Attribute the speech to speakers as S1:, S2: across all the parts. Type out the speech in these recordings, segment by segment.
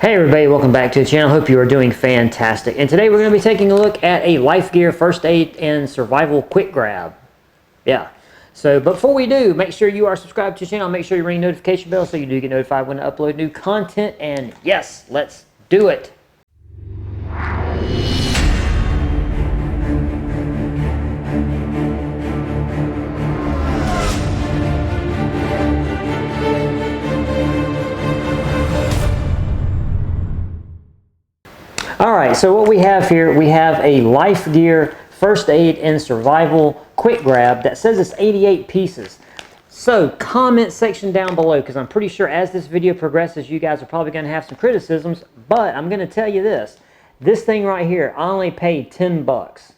S1: Hey everybody, welcome back to the channel. Hope you are doing fantastic. And today we're going to be taking a look at a LifeGear First Aid and Survival Quick Grab. Yeah. So before we do, make sure you are subscribed to the channel. Make sure you ring the notification bell so you do get notified when I upload new content. And yes, let's do it. Alright, so what we have here, we have a LifeGear First Aid and Survival Quick Grab that says it's 88 pieces. So, comment section down below, because I'm pretty sure as this video progresses, you guys are probably going to have some criticisms, but I'm going to tell you this. This thing right here, I only paid 10 bucks.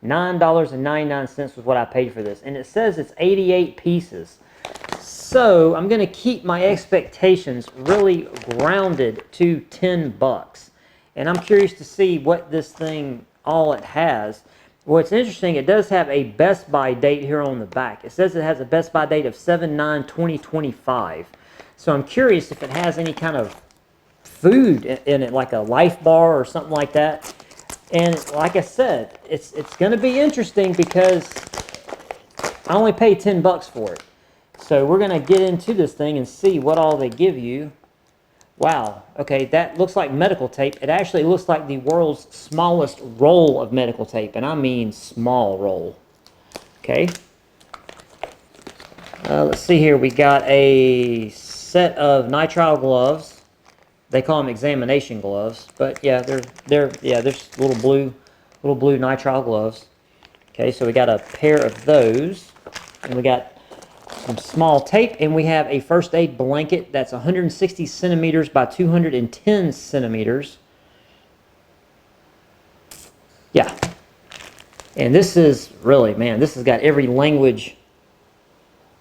S1: $9.99 was what I paid for this, and it says it's 88 pieces. So, I'm going to keep my expectations really grounded to 10 bucks. And I'm curious to see what this thing, all it has. What's interesting, it does have a Best Buy date here on the back. It says it has a Best Buy date of 7/9/2025. So I'm curious if it has any kind of food in it, like a Life Bar or something like that. And like I said, it's going to be interesting because I only paid 10 bucks for it. So we're going to get into this thing and see what all they give you. Wow, okay, that looks like medical tape. It actually looks like the world's smallest roll of medical tape, and I mean small roll. Okay. Let's see here. We got a set of nitrile gloves. They call them examination gloves, but yeah, they're little blue nitrile gloves. Okay, so we got a pair of those, and we got some small tape, and we have a first aid blanket that's 160 centimeters by 210 centimeters. Yeah. And this is really, man, this has got every language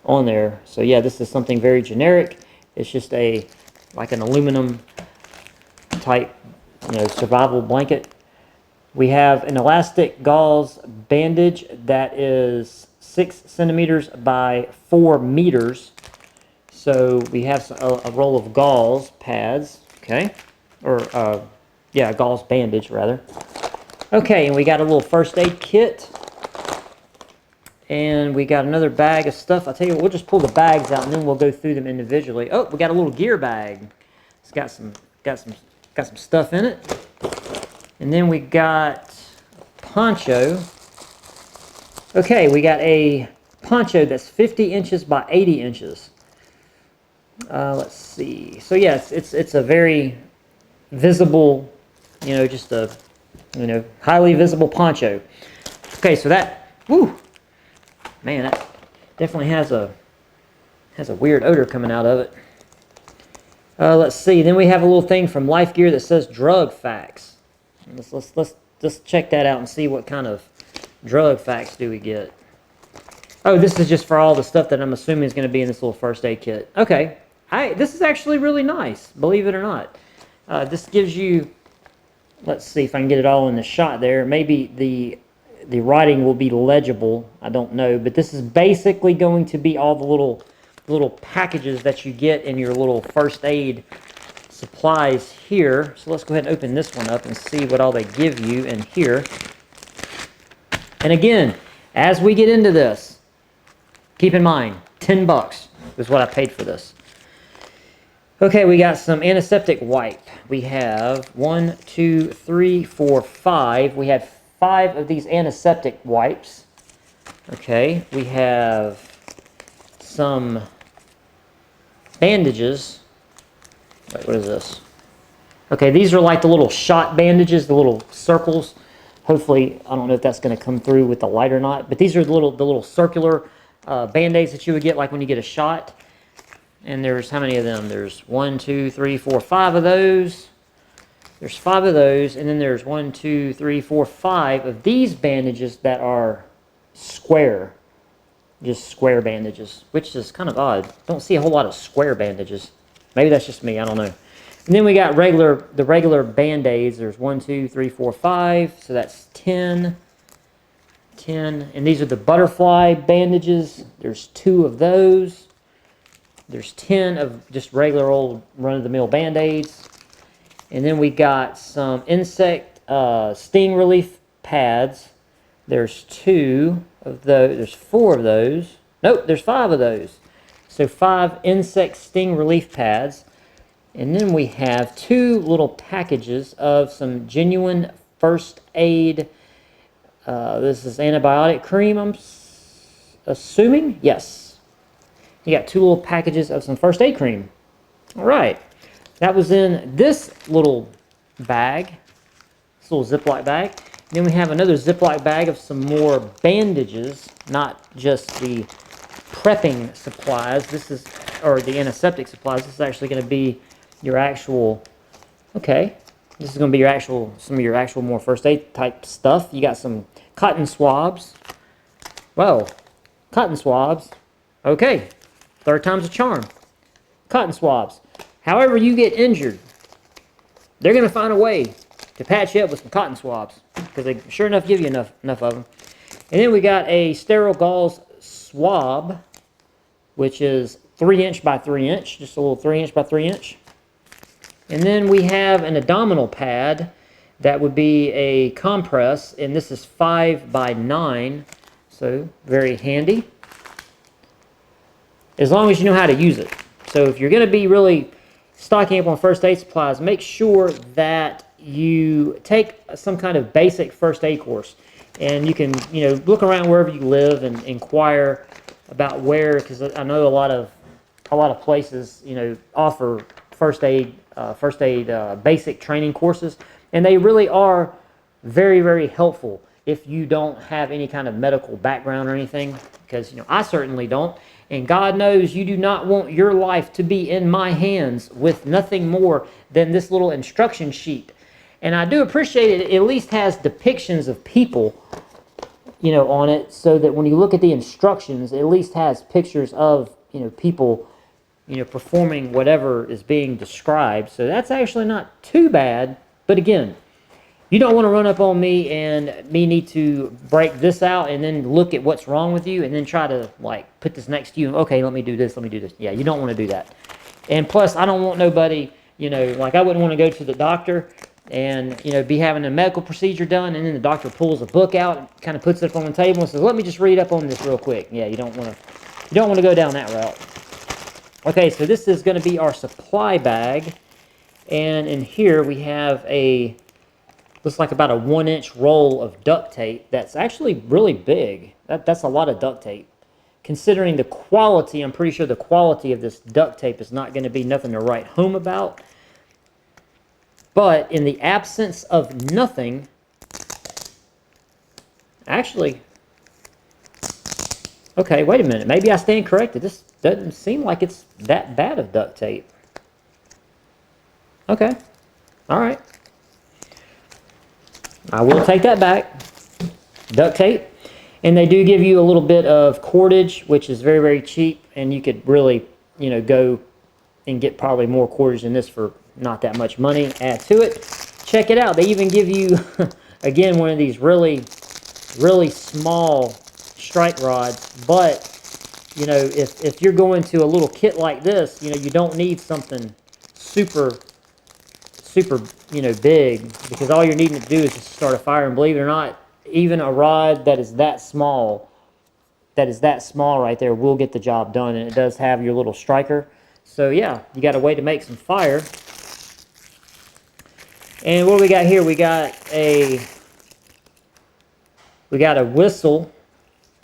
S1: on there. So yeah, this is something very generic. It's just like an aluminum type, survival blanket. We have an elastic gauze bandage that is 6 centimeters by 4 meters. So we have a roll of gauze pads, okay? Or, yeah, gauze bandage, rather. Okay, and we got a little first aid kit. And we got another bag of stuff. I'll tell you what, we'll just pull the bags out and then we'll go through them individually. Oh, we got a little gear bag. It's got some stuff in it. And then we got poncho. Okay, we got a poncho that's 50 inches by 80 inches. Let's see. So yeah, it's a very visible, just a, highly visible poncho. Okay, so that, whoo, man, that definitely has a weird odor coming out of it. Let's see. Then we have a little thing from LifeGear that says drug facts. Let's check that out and see what kind of drug facts do we get. Oh, this is just for all the stuff that I'm assuming is going to be in this little first aid kit. Okay. This is actually really nice, believe it or not. This gives you, let's see if I can get it all in the shot there. Maybe the writing will be legible. I don't know. But this is basically going to be all the little packages that you get in your little first aid supplies here. So let's go ahead and open this one up and see what all they give you in here. And again, as we get into this, keep in mind, 10 bucks is what I paid for this. Okay, we got some antiseptic wipe. We have 1, 2, 3, 4, 5. We had 5 of these antiseptic wipes. Okay, we have some bandages. Wait, what is this? Okay, these are like the little shot bandages, the little circles. Hopefully, I don't know if that's going to come through with the light or not, but these are the little circular Band-Aids that you would get like when you get a shot. And there's how many of them? There's 1, 2, 3, 4, 5 of those. There's 5 of those, and then there's 1, 2, 3, 4, 5 of these bandages that are square. Just square bandages, which is kind of odd. Don't see a whole lot of square bandages. Maybe that's just me, I don't know. And then we got the regular Band-Aids. There's 1, 2, 3, 4, 5. So that's 10. 10. And these are the butterfly bandages. There's 2 of those. There's 10 of just regular old run-of-the-mill Band-Aids. And then we got some insect sting relief pads. There's 2 of those. There's 4 of those. Nope, there's 5 of those. So 5 insect sting relief pads. And then we have 2 little packages of some genuine first aid. This is antibiotic cream, I'm assuming. Yes. You got 2 little packages of some first aid cream. All right. That was in this little bag, this little Ziploc bag. Then we have another Ziploc bag of some more bandages, not just the prepping supplies. This is, or the antiseptic supplies. This is actually going to be your actual, okay, this is going to be your actual, some of your actual more first aid type stuff. You got some cotton swabs. Well, cotton swabs. Okay, 3rd time's a charm. Cotton swabs. However you get injured, they're going to find a way to patch you up with some cotton swabs, because they sure enough give you enough of them. And then we got a sterile gauze swab, which is 3" by 3", just a little 3" by 3". And then we have an abdominal pad that would be a compress, and this is 5 by 9, so very handy, as long as you know how to use it. So if you're going to be really stocking up on first aid supplies, make sure that you take some kind of basic first aid course, and you can, you know, look around wherever you live and inquire about where, because I know a lot of places, you know, offer first aid basic training courses, and they really are very, very helpful if you don't have any kind of medical background or anything, because, you know, I certainly don't. And God knows you do not want your life to be in my hands with nothing more than this little instruction sheet. And I do appreciate it. It at least has depictions of people, you know, on it, so that when you look at the instructions, it at least has pictures of, you know, people, you know, performing whatever is being described. So that's actually not too bad. But again, you don't want to run up on me and me need to break this out and then look at what's wrong with you and then try to, like, put this next to you. Okay, let me do this, let me do this. Yeah, you don't want to do that. And plus, I don't want nobody, you know, like, I wouldn't want to go to the doctor and, you know, be having a medical procedure done, and then the doctor pulls a book out and kind of puts it up on the table and says, let me just read up on this real quick. Yeah, you don't want to go down that route. Okay, so this is going to be our supply bag. And in here we have a, looks like about a 1-inch roll of duct tape that's actually really big. That's a lot of duct tape. Considering the quality, I'm pretty sure the quality of this duct tape is not going to be nothing to write home about. But in the absence of nothing, actually, okay, wait a minute. Maybe I stand corrected. This doesn't seem like it's that bad of duct tape. Okay, all right. I will take that back. Duct tape. And they do give you a little bit of cordage, which is very, very cheap. And you could really, you know, go and get probably more cordage than this for not that much money. Add to it. Check it out. They even give you, again, one of these really, really small strike rods. But, you know, if you're going to a little kit like this, you know, you don't need something super, you know, big, because all you're needing to do is just start a fire. And believe it or not, even a rod that is that small right there will get the job done. And it does have your little striker. So yeah, you got a way to make some fire. And what do we got here? We got a whistle.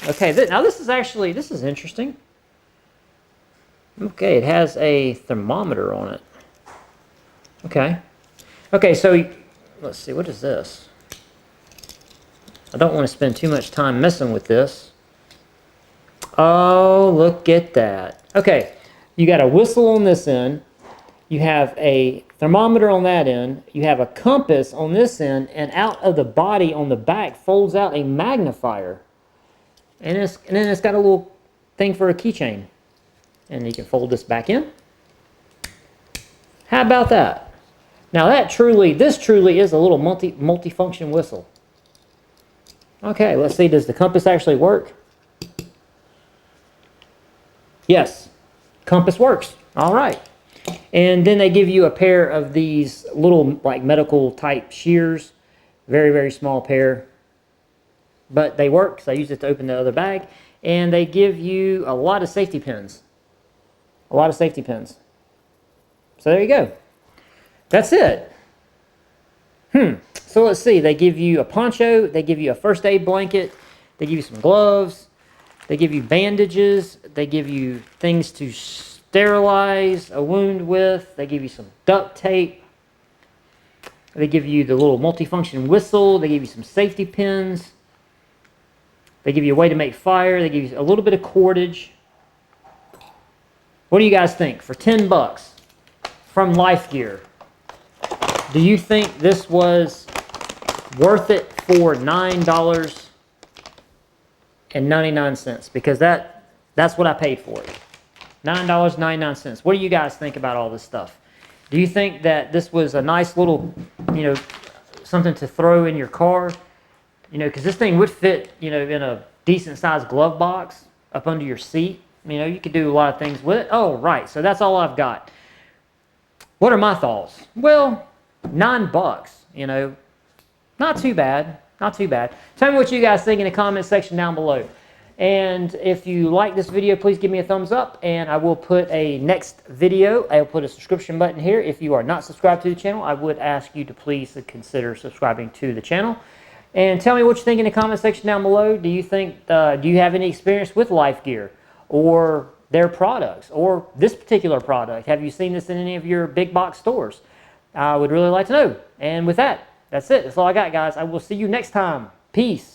S1: Okay, now this is interesting. Okay, it has a thermometer on it. Okay, so let's see, what is this? I don't want to spend too much time messing with this. Oh, look at that. Okay, you got a whistle on this end. You have a thermometer on that end. You have a compass on this end, and out of the body on the back folds out a magnifier. And then it's got a little thing for a keychain. And you can fold this back in. How about that? Now this truly is a little multi-function whistle. Okay, let's see, does the compass actually work? Yes, compass works. All right. And then they give you a pair of these little like medical type shears. Very, very small pair. But they work because I use it to open the other bag. And they give you a lot of safety pins. A lot of safety pins. So there you go. That's it. So let's see. They give you a poncho. They give you a first aid blanket. They give you some gloves. They give you bandages. They give you things to sterilize a wound with. They give you some duct tape. They give you the little multifunction whistle. They give you some safety pins. They give you a way to make fire. They give you a little bit of cordage. What do you guys think? For 10 bucks from LifeGear, do you think this was worth it for $9.99? Because that's what I paid for it. $9.99. What do you guys think about all this stuff? Do you think that this was a nice little, something to throw in your car? Because this thing would fit, in a decent sized glove box up under your seat. You could do a lot of things with it. Oh, right. So that's all I've got. What are my thoughts? Well, $9, not too bad. Not too bad. Tell me what you guys think in the comment section down below. And if you like this video, please give me a thumbs up, and I will put a next video. I will put a subscription button here. If you are not subscribed to the channel, I would ask you to please consider subscribing to the channel. And tell me what you think in the comment section down below. Do you have any experience with LifeGear or their products or this particular product? Have you seen this in any of your big box stores? I would really like to know. And with that, that's it. That's all I got, guys. I will see you next time. Peace.